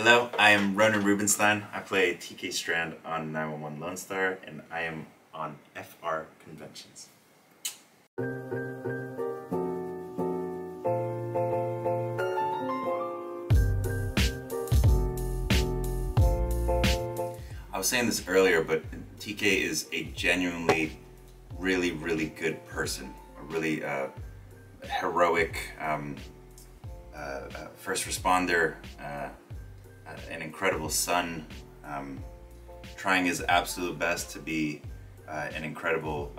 Hello, I am Ronen Rubinstein. I play TK Strand on 911 Lone Star, and I am on FrConventions. I was saying this earlier, but TK is a genuinely really good person. A really heroic first responder, an incredible son, trying his absolute best to be an incredible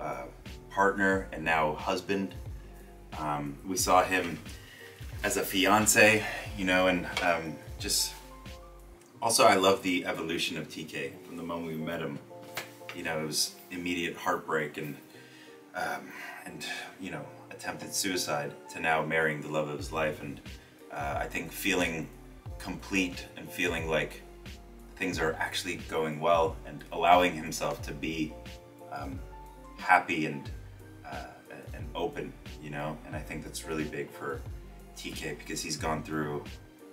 partner and now husband. We saw him as a fiance, you know, and just also I love the evolution of TK from the moment we met him. You know, it was immediate heartbreak and you know, attempted suicide to now marrying the love of his life, and I think feeling complete and feeling like things are actually going well and allowing himself to be happy and open, you know. And I think that's really big for TK because he's gone through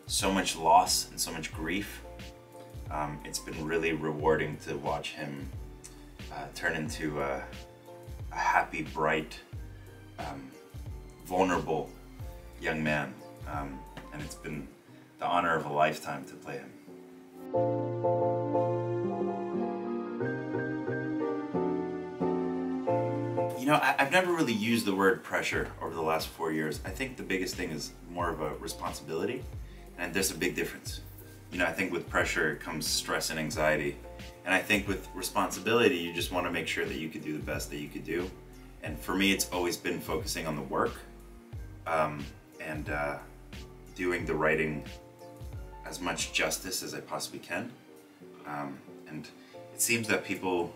so much loss and so much grief. It's been really rewarding to watch him turn into a happy, bright, vulnerable young man, and it's been the honor of a lifetime to play him. You know, I've never really used the word pressure over the last 4 years. I think the biggest thing is more of a responsibility, and there's a big difference. You know, I think with pressure comes stress and anxiety, and I think with responsibility you just want to make sure that you could do the best that you could do. And for me, it's always been focusing on the work and doing the writing as much justice as I possibly can. And it seems that people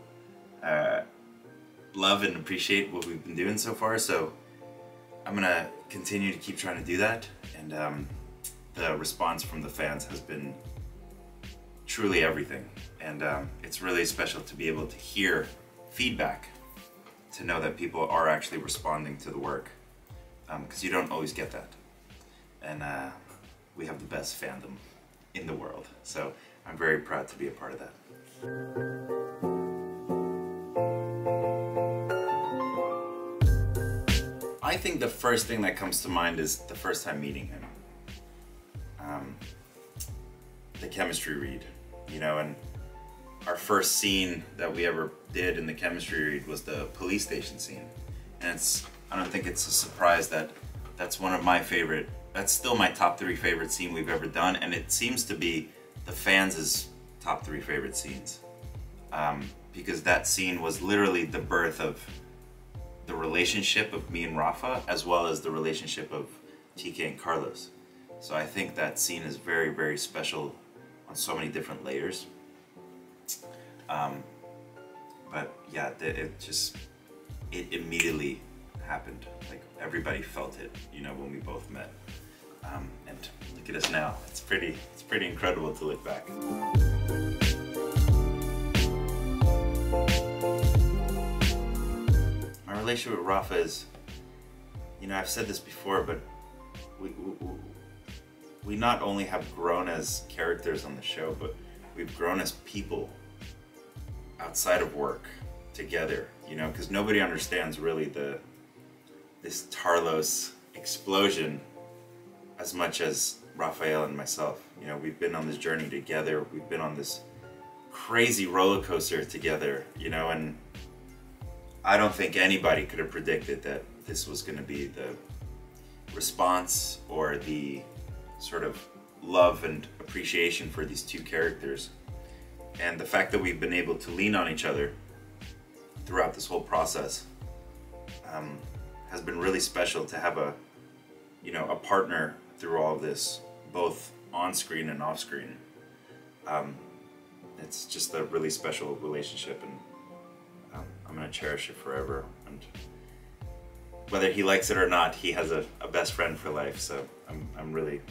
love and appreciate what we've been doing so far, so I'm gonna continue to keep trying to do that. And the response from the fans has been truly everything. And it's really special to be able to hear feedback, to know that people are actually responding to the work, because you don't always get that. And we have the best fandom in the world, so I'm very proud to be a part of that. I think the first thing that comes to mind is the first time meeting him. The chemistry read, you know, and our first scene that we ever did in the chemistry read was the police station scene. And I don't think it's a surprise that that's one of my favorite, that's still my top 3 favorite scene we've ever done, and it seems to be the fans' top 3 favorite scenes. Because that scene was literally the birth of the relationship of me and Rafa, as well as the relationship of TK and Tarlos. So I think that scene is very special on so many different layers. But yeah, it immediately happened. Like, everybody felt it, you know, when we both met. And look at us now. It's pretty incredible to look back. My relationship with Rafa is, you know, I've said this before, but we not only have grown as characters on the show, but we've grown as people outside of work together, you know, because nobody understands really this Tarlos explosion as much as Rafael and myself. You know, we've been on this journey together, we've been on this crazy roller coaster together, you know, and I don't think anybody could have predicted that this was going to be the response or the sort of love and appreciation for these two characters. And the fact that we've been able to lean on each other throughout this whole process has been really special, to have a, you know, a partner through all of this, both on screen and off screen. It's just a really special relationship, and I'm gonna cherish it forever. And whether he likes it or not, he has a best friend for life. So I'm really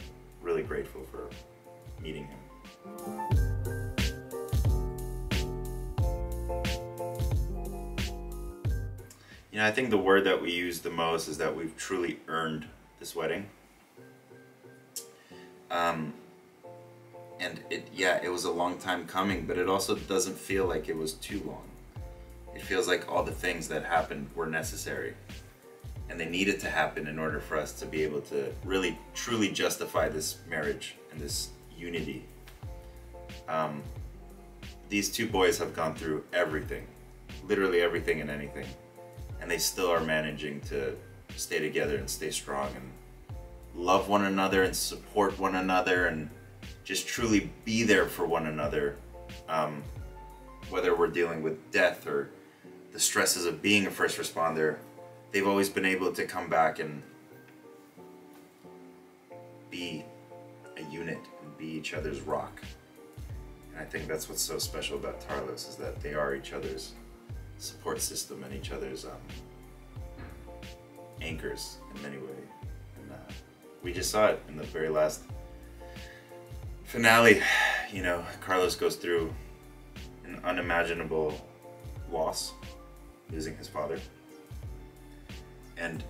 grateful for meeting him. You know, I think the word that we use the most is that we've truly earned this wedding. And it was a long time coming, but it also doesn't feel like it was too long. It feels like all the things that happened were necessary, and they needed to happen in order for us to be able to really, truly justify this marriage and this unity. These two boys have gone through everything, literally everything and anything, and they still are managing to stay together and stay strong and love one another and support one another and just truly be there for one another, whether we're dealing with death or the stresses of being a first responder. They've always been able to come back and be a unit and be each other's rock. And I think that's what's so special about Tarlos, is that they are each other's support system and each other's anchors in many ways. And we just saw it in the very last finale. You know, Carlos goes through an unimaginable loss, losing his father. And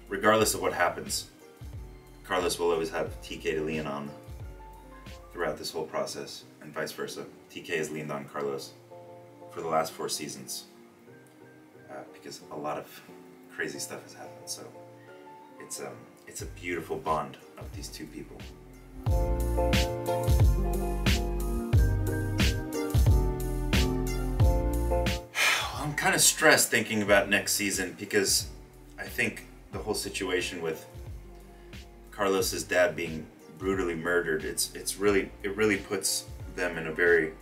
regardless of what happens, Carlos will always have TK to lean on throughout this whole process, and vice versa. TK has leaned on Carlos for the last 4 seasons because a lot of crazy stuff has happened. So it's a beautiful bond of these two people. I'm kind of stressed thinking about next season, because I think the whole situation with Carlos's dad being brutally murdered, it really puts them in a very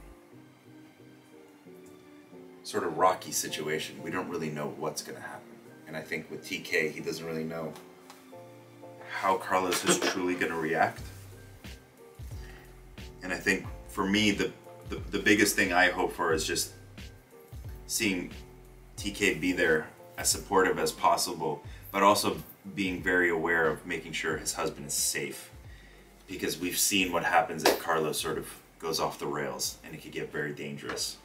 sort of rocky situation. We don't really know what's going to happen. And I think with TK, he doesn't really know how Carlos is truly going to react. And I think for me, the biggest thing I hope for is just seeing TK be there as supportive as possible, but also being very aware of making sure his husband is safe. Because we've seen what happens if Carlos sort of goes off the rails, and it could get very dangerous.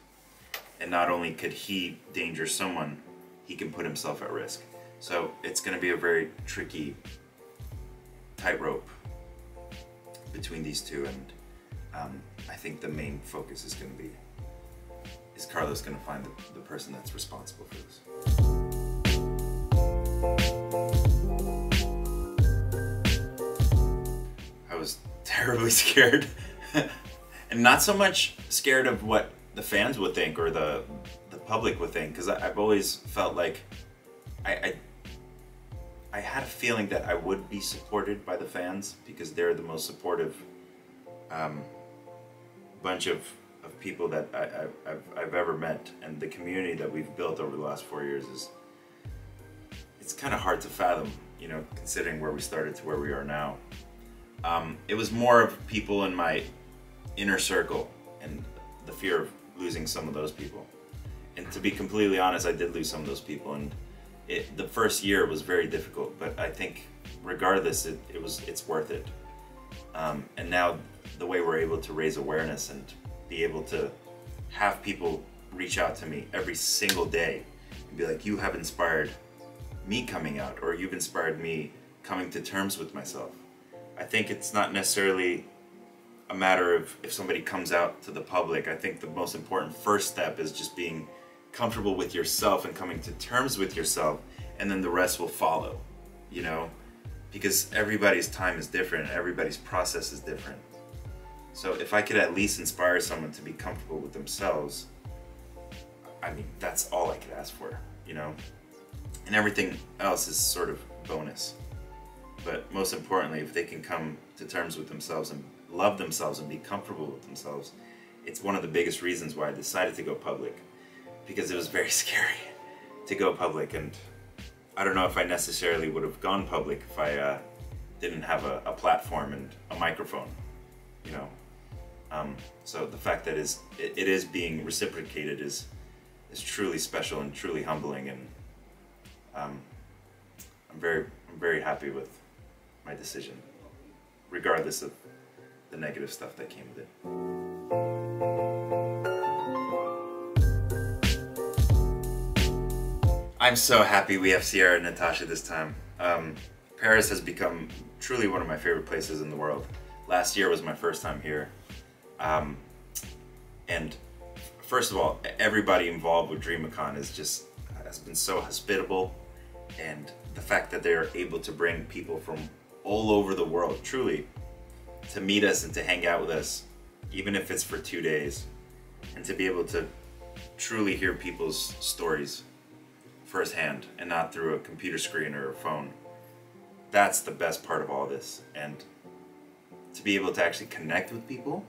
And not only could he danger someone, he can put himself at risk. So it's going to be a very tricky tightrope between these two, and I think the main focus is going to be, is Carlos going to find the person that's responsible for this? I was terribly scared. And not so much scared of what the fans would think or the public would think, because I've always felt like I had a feeling that I would be supported by the fans, because they're the most supportive bunch of people that I've ever met, and the community that we've built over the last 4 years it's kind of hard to fathom, you know, considering where we started to where we are now. It was more of people in my inner circle and the fear of losing some of those people. And to be completely honest, I did lose some of those people, and the first year was very difficult, but I think regardless, it's worth it. And now the way we're able to raise awareness and be able to have people reach out to me every single day and be like, you have inspired me coming out, or you've inspired me coming to terms with myself. I think it's not necessarily a matter of if somebody comes out to the public. I think the most important first step is just being comfortable with yourself and coming to terms with yourself, and then the rest will follow, you know? Because everybody's time is different, everybody's process is different. So if I could at least inspire someone to be comfortable with themselves, I mean, that's all I could ask for, you know? And everything else is sort of bonus. But most importantly, if they can come to terms with themselves and love themselves and be comfortable with themselves, it's one of the biggest reasons why I decided to go public, because it was very scary to go public, and I don't know if I necessarily would have gone public if I didn't have a platform and a microphone, you know. So the fact that it is being reciprocated is truly special and truly humbling, and I'm very happy with my decision, regardless of the negative stuff that came with it. I'm so happy we have Sierra and Natasha this time. Paris has become truly one of my favorite places in the world. last year was my first time here. And first of all, everybody involved with DreamCon has been so hospitable, and the fact that they're able to bring people from all over the world, truly, to meet us and to hang out with us, even if it's for 2 days, and to be able to truly hear people's stories firsthand and not through a computer screen or a phone. That's the best part of all this. And to be able to actually connect with people,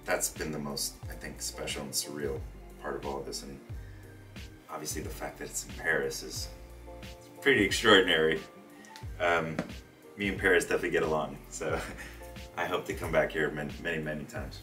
that's been the most, I think, special and surreal part of all of this. And obviously the fact that it's in Paris is pretty extraordinary. Me and Paris definitely get along, so I hope to come back here many, many times.